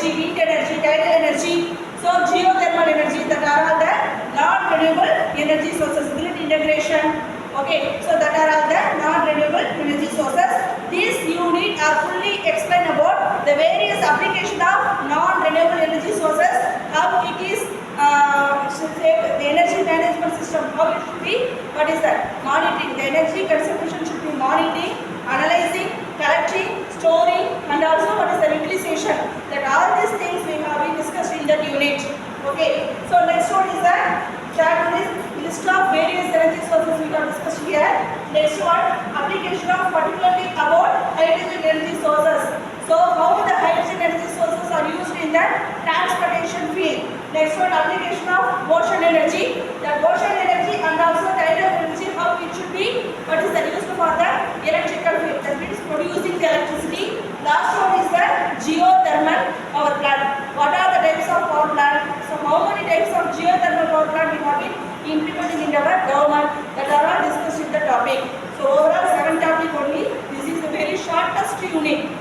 energy, wind energy, tidal energy. So geothermal energy, that are all the non-renewable energy sources. Grid integration. Okay, so that are all the non-renewable energy sources. This unit are fully explain about the various application of non-renewable energy sources, how it is the energy management system, how it should be, what is that? Monitoring, the energy consumption should be monitoring, analyzing, collecting, storing, and also what is the utilization. That all these things we have been discussed in that unit. Okay, so next one is that one is list of various energy sources we have discussed here. Next one, application of particularly about hydrogen energy sources. So how the hydrogen energy sources are used in the transportation field. Next one, application of motion energy. The motion energy and also tidal energy, how it should be, what is the used for the electrical field, that means producing the electricity. Last one is the geothermal power plant. What are the types of power plant? So how many types of geothermal power plant we have been implementing in our government, that are all discussed in the topic. So overall 7 topic only. This is the very shortest unit.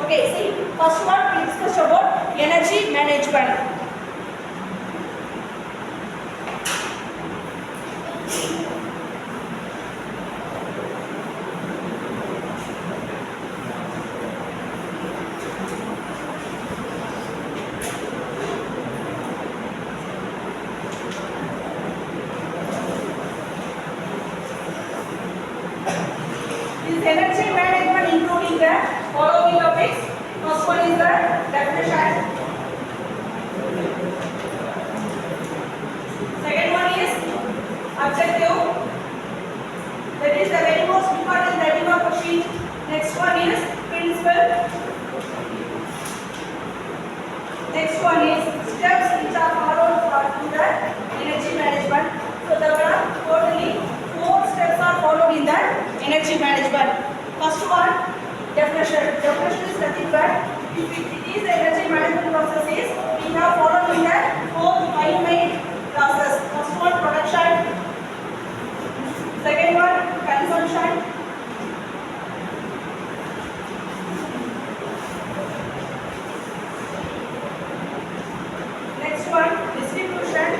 Okay, see, first one we discussed about energy management. Energy management including the following topics. First one is the definition. Second one is objective. That is the very most important writing of a sheet. Next one is principle. Next one is steps which are followed for the energy management. So there are totally 4 steps are followed in the energy management. First one, definition. Definition is nothing but if it is the energy management processes, we have followed in the 4 main process. First one, production. Second one, consumption. Next one, distribution.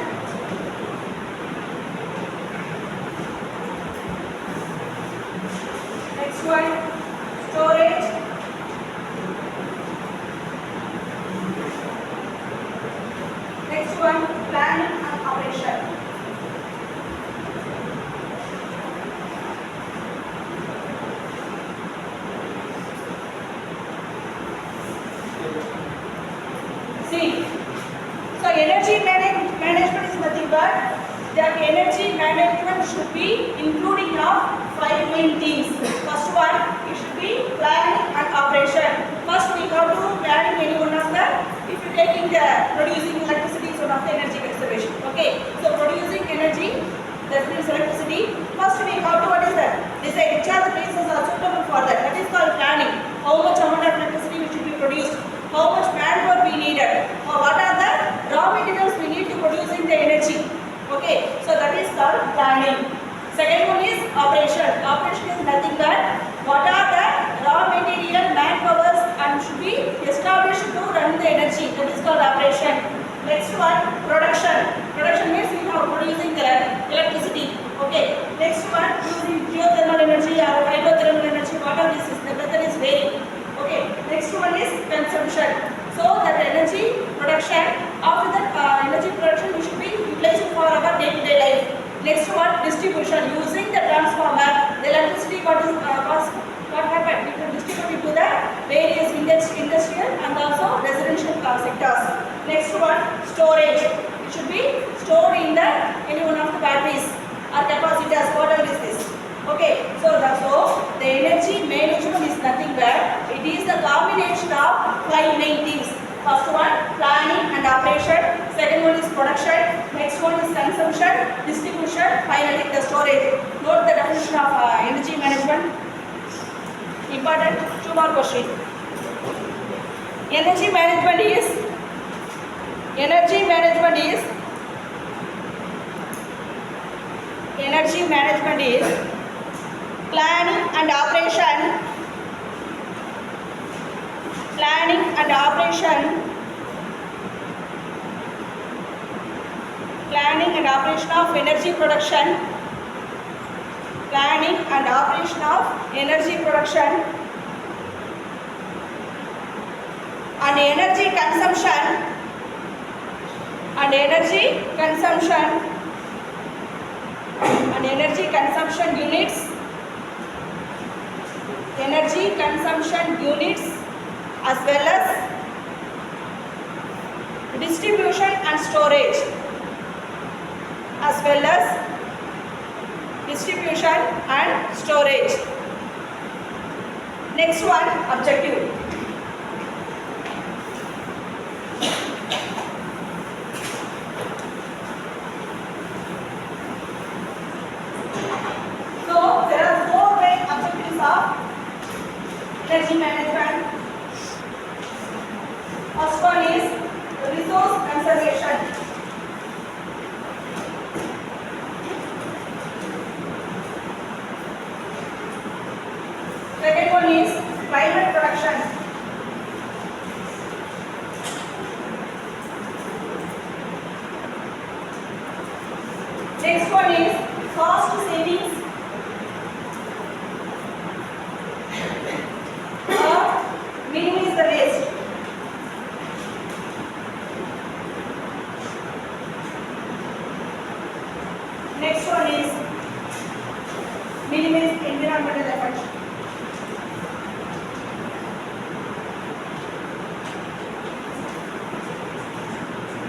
Next one, storage. Next one, planning and operation. See, so energy management is nothing but that energy management should be including of 5 main things. First one, it should be planning and operation. First we have to planning any one of the, if you taking the producing electricity is one of the energy conservation. Okay, so producing energy, that means electricity. First we have to, what is that? Decide which are the places are suitable for that. That is called planning. How much amount of electricity which should be produced, how much manpower we needed, or what are the raw materials we need to producing the energy. Okay, so that is called planning. Second one is operation. Operation is nothing but what are the raw material manpowers and should be established to run the energy. That is called operation. Next one, production. Production means we are producing the electricity. Okay. Next one, using geothermal energy or hydrothermal energy. Whatever this is, the method is varying. Okay. Next one is consumption. So that energy production, after that energy production we should be utilizing for our day-to-day life. Next one, distribution. Using the transformer, the electricity what happened? We can distribute it to the various industrial and also residential sectors. Next one, storage. It should be stored in any one of the batteries or capacitors, whatever is this. Okay, so the energy management is nothing but it is the combination of 5 main things. First one, planning and operation. Second one is production. Next one is consumption, distribution. Finally, the storage. Note the definition of energy management. Important 2 more questions. Energy management is planning and operation planning and operation of energy production, planning and operation of energy production and energy consumption and energy consumption units, as well as distribution and storage, Next one, objective. So there are four main objectives of energy management. First one is resource conservation. Second one is climate protection. Next one is cost savings or minimize the waste. Next one is minimize environmental effect.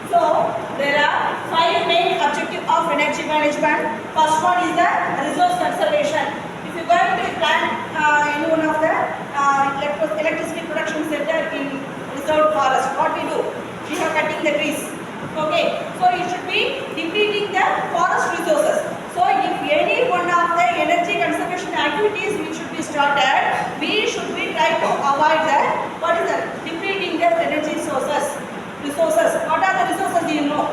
So there are five main objectives of energy management. First one is the resource conservation. If you are going to plan any one of the electricity production center in reserved forest, what we do? We are cutting the trees. Okay, so it should be depleting the forest resources. So if any one of the energy conservation activities which should be started, we should be try to avoid the depleting the energy resources. What are the resources do you know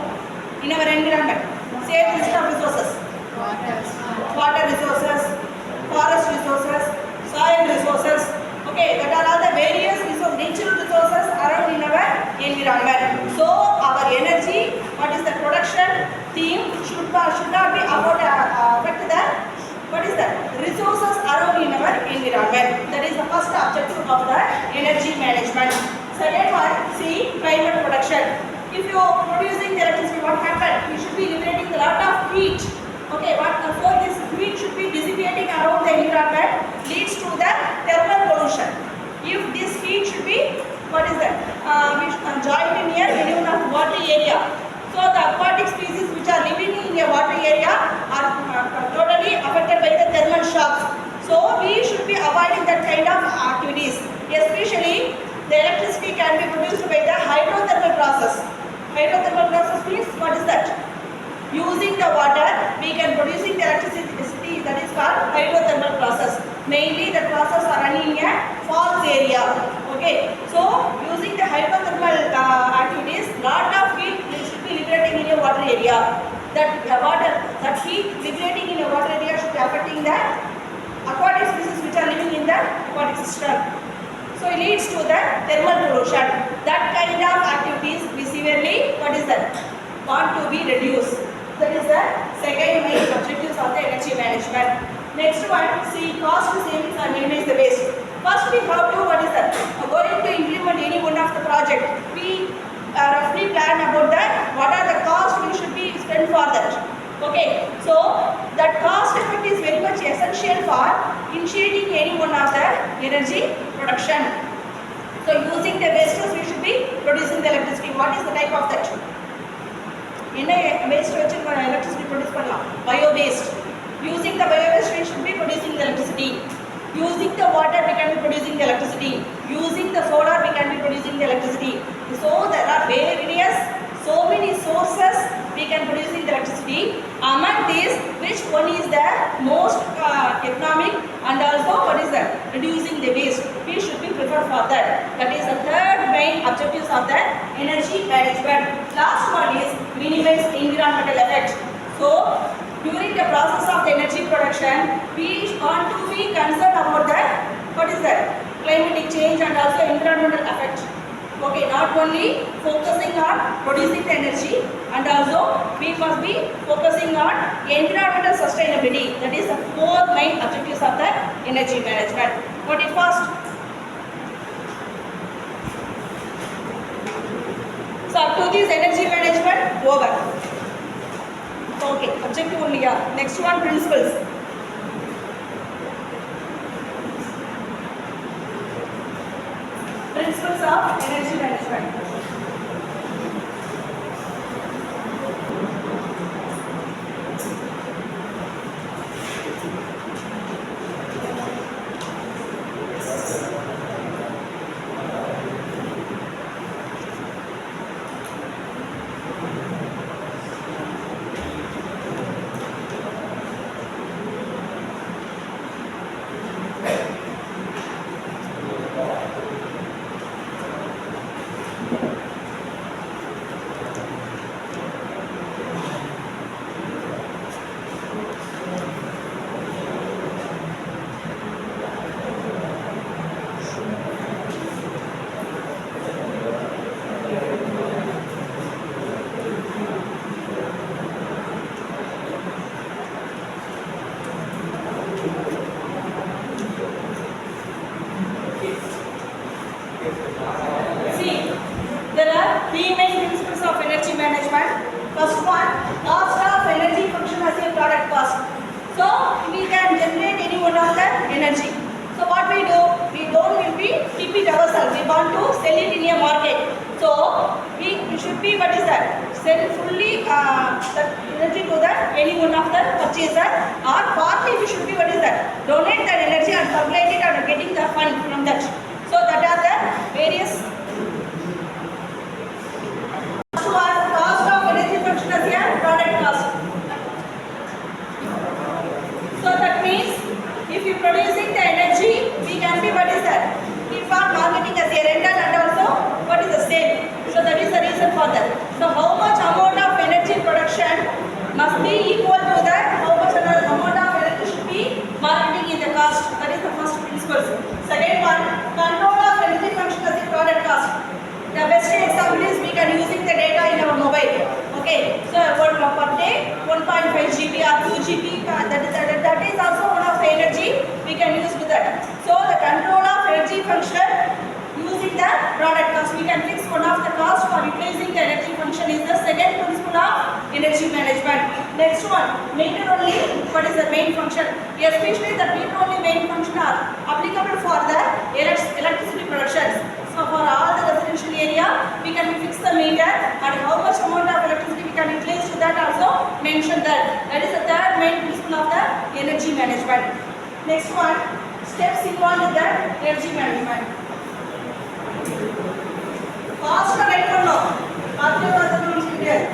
in our environment? Say the list of resources. Water resources, forest resources, soil resources. Okay, that are all the various natural resources around in our environment. So our energy, what is the production theme should not be about affect the resources around in our environment. That is the first objective of the energy management. Second one, see climate protection. If you are producing the electricity, what happened? We should be liberating a lot of heat. Okay, so this heat should be dissipating around the environment, leads to the thermal pollution. If this heat should be, joined in here in a water area. So the aquatic species which are living in a water area are totally affected by the thermal shocks. So we should be avoiding that kind of activities. Especially the electricity can be produced by the hydrothermal process. Hydrothermal process means what is that? Using the water, we can producing the electricity, that is called hydrothermal process. Mainly the process are running in a falls area. Okay, so using the hydrothermal activities, lot of heat should be liberating in a water area. That heat liberating in a water area should be affecting the aquatic species which are living in the aquatic system. So it leads to the thermal pollution. That kind of activities we severely want to be reduced. That is the second main objectives of the energy management. Next one, see cost savings and minimize the waste. First we have to going to implement any one of the project. We roughly plan about that. What are the costs we should be spent for that? Okay, so that cost effect is very much essential for initiating any one of the energy production. So using the wastes we should be producing the electricity. What is the type of that? In a waste electricity produce bio waste. Using the bio waste we should be producing the electricity. Using the water we can be producing the electricity. Using the solar we can be producing the electricity. So there are so many sources we can producing the electricity. Among these, which one is the most economic and also reducing the waste? We should be preferred for that. That is the third main objectives of the energy management. Last one is minimize environmental effect. So during the process of the energy production, we want to be concerned about the climatic change and also environmental effect. Okay, not only focusing on producing the energy, and also we must be focusing on environmental sustainability. That is the four main objectives of the energy management. What is first? So up to this energy management over. Okay, objective only. Yeah. Next one, principles. Principles of energy management. See, there are three main principles of energy management. First one, cost of energy function as a product cost. So we can generate any one of the energy. So what we do, we don't will be keep it ourselves. We want to sell it in a market. So we should be, what is that? Sell fully the energy to that any one of the purchaser, or partly we should be, what is that? Donate that energy and circulate it and getting the fund from that. So that are the various. First one, cost of energy function as a product cost. So that means if you producing the energy, we can be, what is that? Keep on marketing as a rental and also what is the sale. So that is the reason for that. So how much amount of energy production must be equal to that? How much amount of energy should be marketing in the cost? That is the first principle. Second one, control of energy function as a product cost. The best example is we can using the data in our mobile. Okay, so per day 1.5 GB or 2 GB, that is also one of the energy we can use with that. So the control of energy function using the product cost, we can fix one of the cost for replacing the energy function is the second principle of energy management. Next one, meter only, what is the main function? Especially the meter only main function are applicable for the electricity productions. So for all the residential area, we can fix the meter and how much amount of electricity we can utilize to that also mention that. That is the third main principle of the energy management. Next one, steps involved in the energy management. Fast right or no? After the rules in there.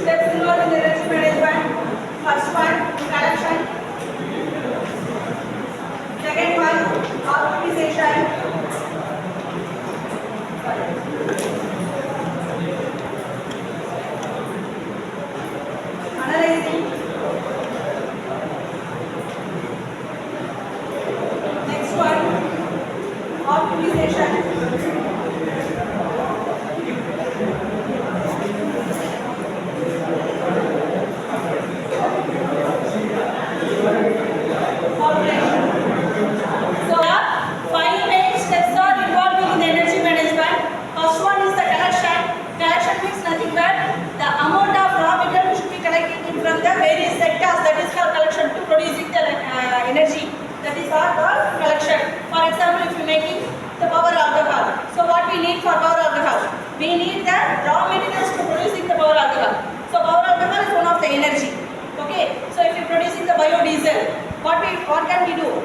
Steps involved in the energy management. First one, collection. Second one, optimization. Analyzing. Next one, optimization. Energy, that is our collection. For example, if you are making the power alcohol, so what we need for power alcohol? We need the raw materials to producing the power alcohol. So power alcohol is one of the energy. Okay, so if you are producing the biodiesel, what can we do?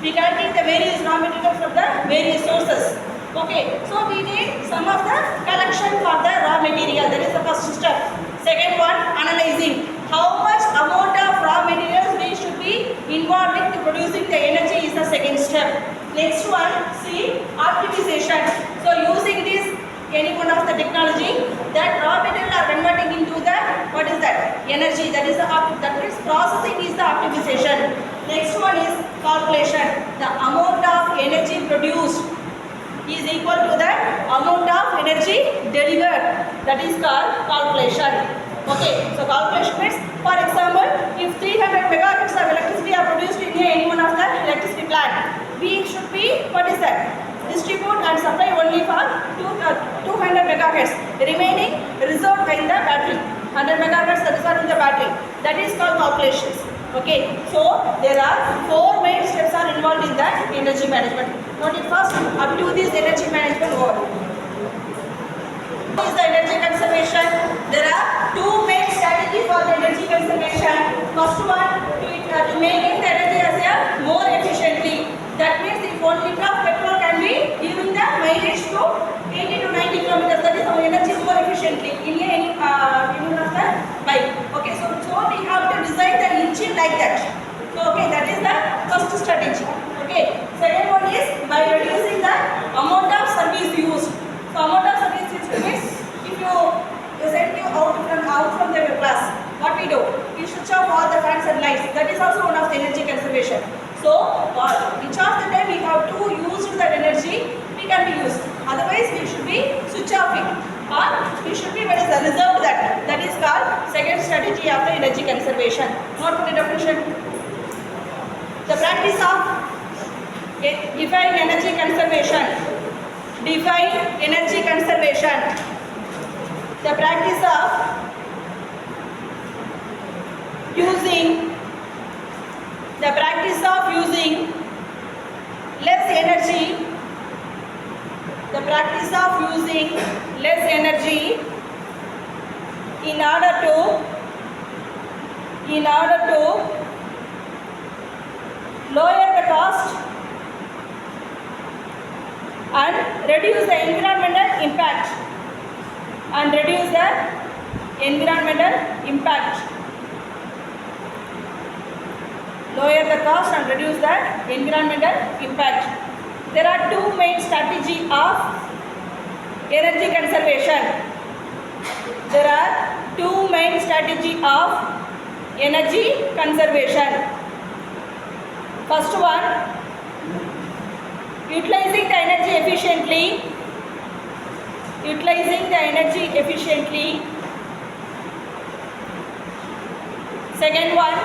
We can take the various raw materials from the various sources. Okay, so we need some of the collection for the raw material. That is the first step. Second one, analyzing. How much amount of raw materials we should be involved in producing the energy is the second step. Next one, see, optimization. So using this, any one of the technology, that raw material are converting into the, what is that? Energy. That is the that is processing utilization. Next one is calculation. The amount of energy produced is equal to the amount of energy delivered. That is called calculation. Okay, so calculation means, for example, if 300 megahertz of electricity are produced in any one of the electricity plant, we should be, what is that? Distribute and supply only for 200 megahertz. The remaining reserved in the battery. 100 megahertz that is in the battery. That is called calculations. Okay, so there are 4 main steps are involved in that energy management. Note it first, up to this energy management work. What is the energy conservation? There are 2 main strategies for the energy conservation. First one, to make the energy as a more efficiently. That means if 1 liter of petrol can be giving the mileage to 80 to 90 kilometers, that is our energy more efficiently in any unit of the bike. Okay, so we have to design the engine like that. So okay, that is the first strategy. Okay, second one is by reducing the amount of service used. So amount of service used means if you send you out from the class, what we do? We switch off all the fans and lights. That is also one of the energy conservation. So which of the time we have to use that energy, we can be used. Otherwise we should be switch off it, or we should be reserve that. That is called second strategy of the energy conservation. Note the definition. The practice of define energy conservation. Define energy conservation. The practice of using less energy. The practice of using less energy in order to lower the cost and reduce the environmental impact. Lower the cost and reduce the environmental impact. There are 2 main strategies of energy conservation. There are 2 main strategies of energy conservation. First one, utilizing the energy efficiently. Second one,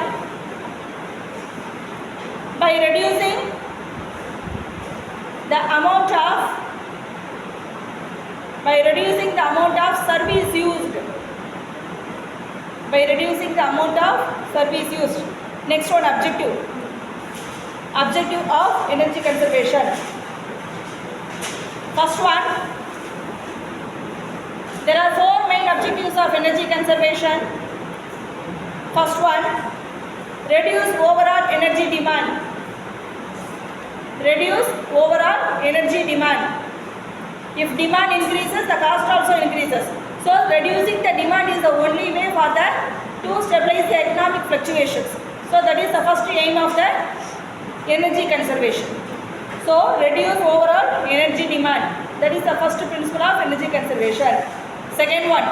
by reducing the amount of service used. Next one, objective of energy conservation. First one, there are 4 main objectives of energy conservation. First one, reduce overall energy demand. If demand increases, the cost also increases. So reducing the demand is the only way for that to stabilize the economic fluctuations. So that is the first aim of the energy conservation. So reduce overall energy demand. That is the first principle of energy conservation. Second one,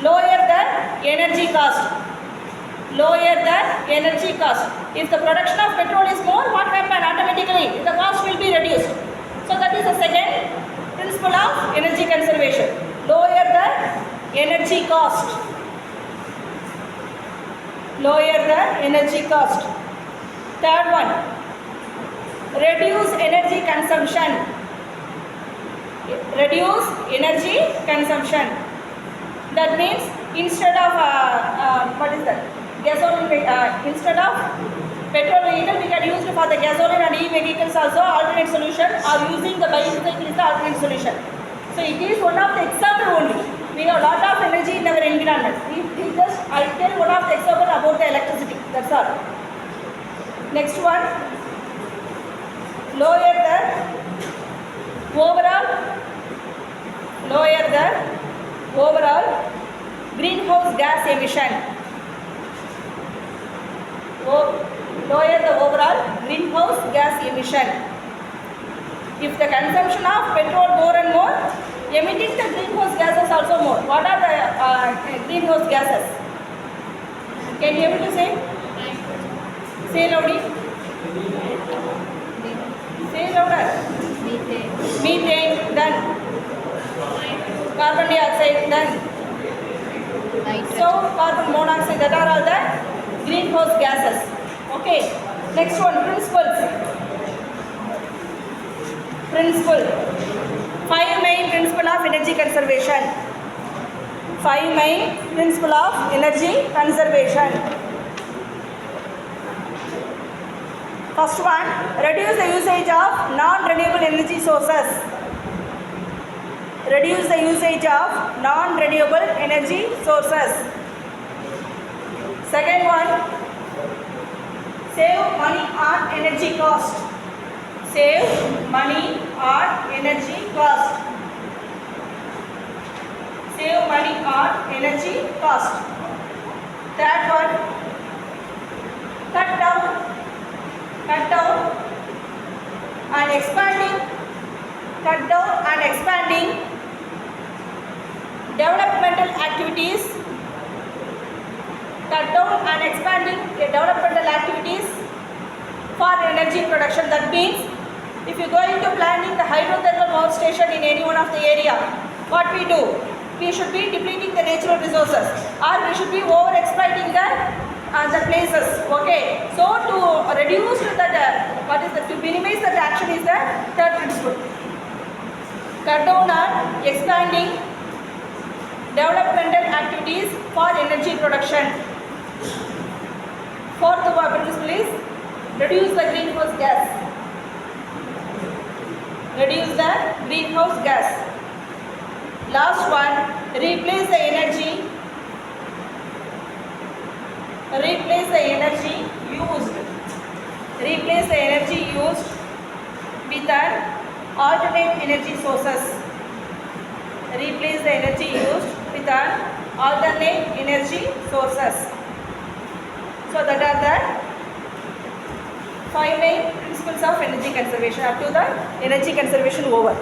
lower the energy cost. If the production of petrol is more, what happens automatically? The cost will be reduced. So that is the second principle of energy conservation. Lower the energy cost. Third one, reduce energy consumption. That means instead of gasoline, instead of petrol vehicle, we can use for the gasoline and e-vehicles also. Alternate solution, or using the bicycle is the alternate solution. So it is one of the example only. We have a lot of energy in our environment. I tell one of the example about the electricity. That's all. Next one, lower the overall greenhouse gas emission. Lower the overall greenhouse gas emission. If the consumption of petrol more and more, emitting the greenhouse gases also more. What are the greenhouse gases? Can you able to say? Say loudly. Say louder. Methane. Done. Carbon dioxide. Done. So carbon monoxide. That are all the greenhouse gases. Okay. Next one. Principles. Principle. 5 main principle of energy conservation. 5 main principle of energy conservation. First one, reduce the usage of non-renewable energy sources. Reduce the usage of non-renewable energy sources. Second one, save money on energy cost. Save money on energy cost. Save money on energy cost. Third one, cut down and expanding developmental activities. Cut down and expanding the developmental activities for energy production. That means if you go into planning the hydrothermal power station in any one of the area, what we do? We should be depleting the natural resources, or we should be over exploiting the places. Okay, so to reduce that, to minimize that action is the third principle. Cut down on expanding developmental activities for energy production. Fourth principle is reduce the greenhouse gas. Reduce the greenhouse gas. Last one, replace the energy used. Replace the energy used with an alternate energy sources. Replace the energy used with an alternate energy sources. So that are the 5 main principles of energy conservation. Up to the energy conservation over.